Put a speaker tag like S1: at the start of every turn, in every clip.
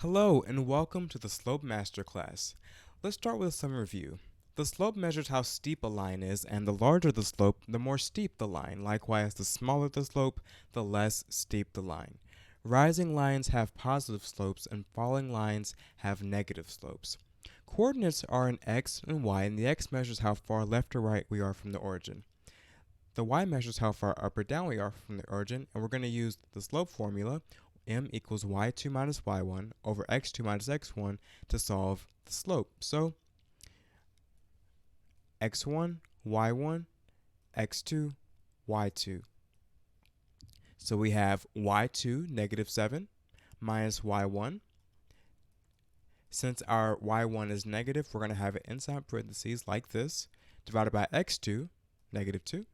S1: Hello and welcome to the Slope Masterclass. Let's start with some review. The slope measures how steep a line is, and the larger the slope, the more steep the line. Likewise, the smaller the slope, the less steep the line. Rising lines have positive slopes and falling lines have negative slopes. Coordinates are in x and y, and the x measures how far left or right we are from the origin. The y measures how far up or down we are from the origin, and we're going to use the slope formula, m equals y2 minus y1 over x2 minus x1 to solve the slope. So x1, y1, x2, y2. So we have y2, negative 7, minus y1. Since our y1 is negative, we're going to have it inside parentheses like this, divided by x2, negative 2,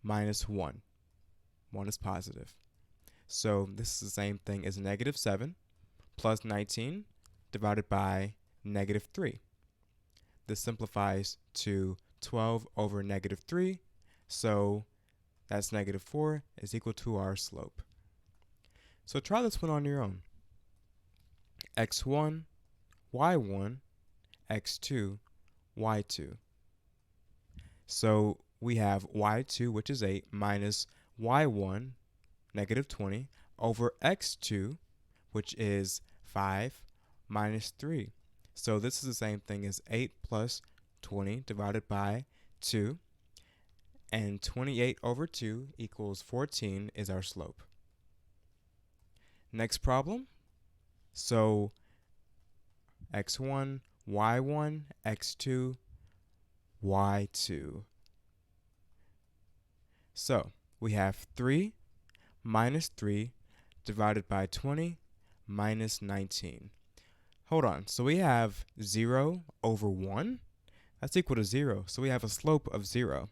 S1: minus 1. 1 is positive. So this is the same thing as negative 7 plus 19 divided by negative 3. This simplifies to 12 over negative 3. So that's negative 4 is equal to our slope. So try this one on your own. x1, y1, x2, y2. So we have y2, which is 8, minus y1, negative 20, over x2, which is 5, minus 3. So this is the same thing as 8 plus 20 divided by 2. And 28 over 2 equals 14 is our slope. Next problem. So x1, y1, x2, y2. So we have 3 minus 3 divided by 20 minus 19. Hold on. So we have 0 over 1. That's equal to 0. So we have a slope of 0.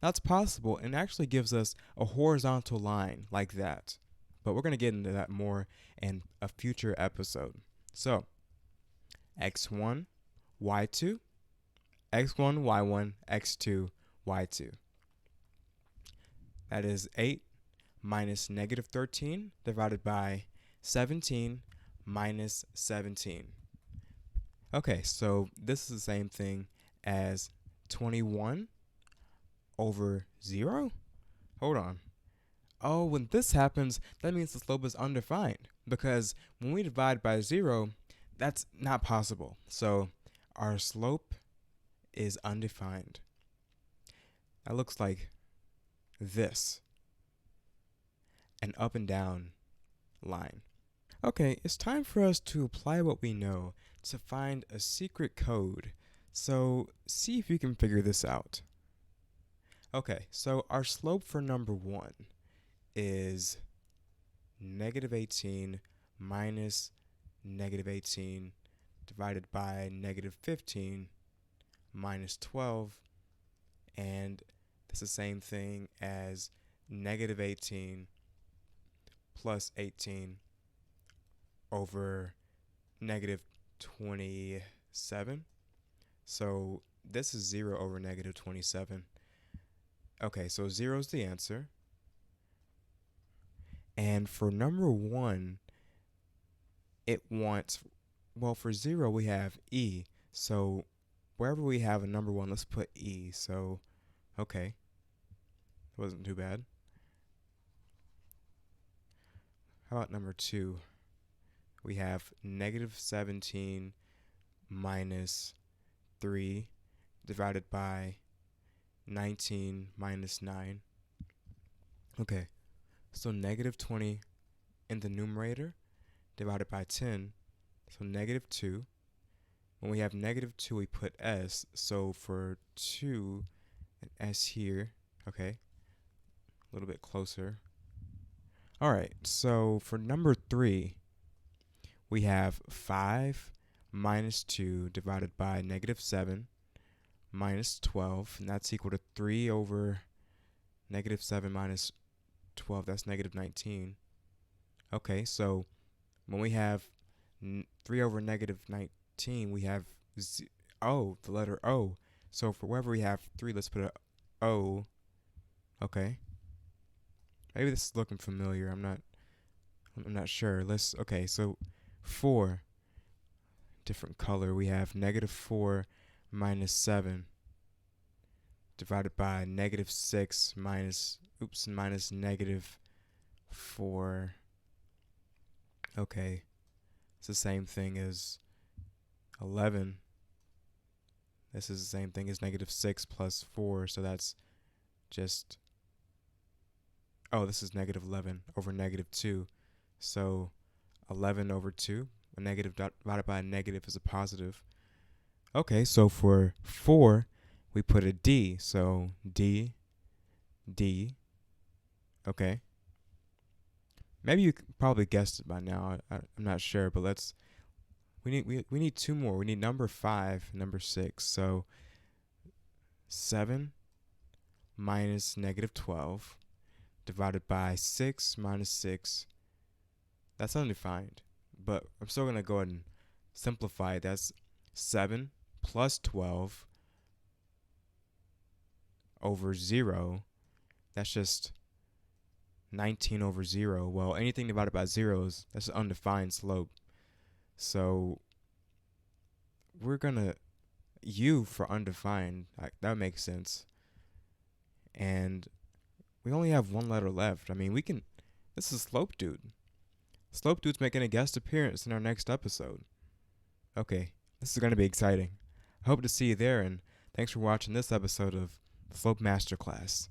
S1: That's possible and actually gives us a horizontal line like that. But we're going to get into that more in a future episode. So x1, y2, x1, y1, x2, y2. That is 8 minus negative 13 divided by 17 minus 17. Okay, so this is the same thing as 21 over 0? Hold on. Oh, when this happens, that means the slope is undefined, because when we divide by 0, that's not possible. So our slope is undefined. That looks like this. An up and down line. Okay, it's time for us to apply what we know to find a secret code. So see if you can figure this out. Okay, so our slope for number 1 is negative 18 minus negative 18 divided by negative 15 minus 12, and it's the same thing as negative 18 plus 18 over negative 27. So this is 0 over negative 27. Okay, so 0 is the answer. And for number 1, it wants, well, for 0 we have e. So wherever we have a number 1, let's put e. So, okay, wasn't too bad. How about number 2? We have negative 17 minus 3 divided by 19 minus 9. Okay, so negative 20 in the numerator divided by 10, so negative 2. When we have negative 2, we put s. So for 2, an s here. Okay, a little bit closer. All right, so for number 3, we have 5 minus 2 divided by negative 7 minus 12, and that's equal to 3 over negative 7 minus 12, that's negative 19. Okay, so when we have 3 over negative 19, we have the letter O. So for wherever we have 3, let's put a O. Okay. Maybe this is looking familiar. I'm not sure. Okay, so 4, different color, we have negative 4 minus 7 divided by negative 6 minus negative 4. Okay, it's the same thing as 11. This is the same thing as negative 6 plus 4, so that's just, this is negative 11 over negative 2. So 11 over 2, a negative divided by a negative is a positive. Okay, so for 4, we put a D. So D, D. Okay. Maybe you probably guessed it by now. I'm not sure, but we need 2 more. We need number 5, number 6. So 7 minus negative 12 divided by 6 minus 6. That's undefined, but I'm still going to go ahead and simplify it. That's 7 plus 12 over 0. That's just 19 over 0. Well, anything divided by 0 that's an undefined slope. So we're going to U for undefined. That makes sense. And we only have one letter left. I mean, this is Slope Dude. Slope Dude's making a guest appearance in our next episode. Okay, this is going to be exciting. I hope to see you there, and thanks for watching this episode of Slope Masterclass.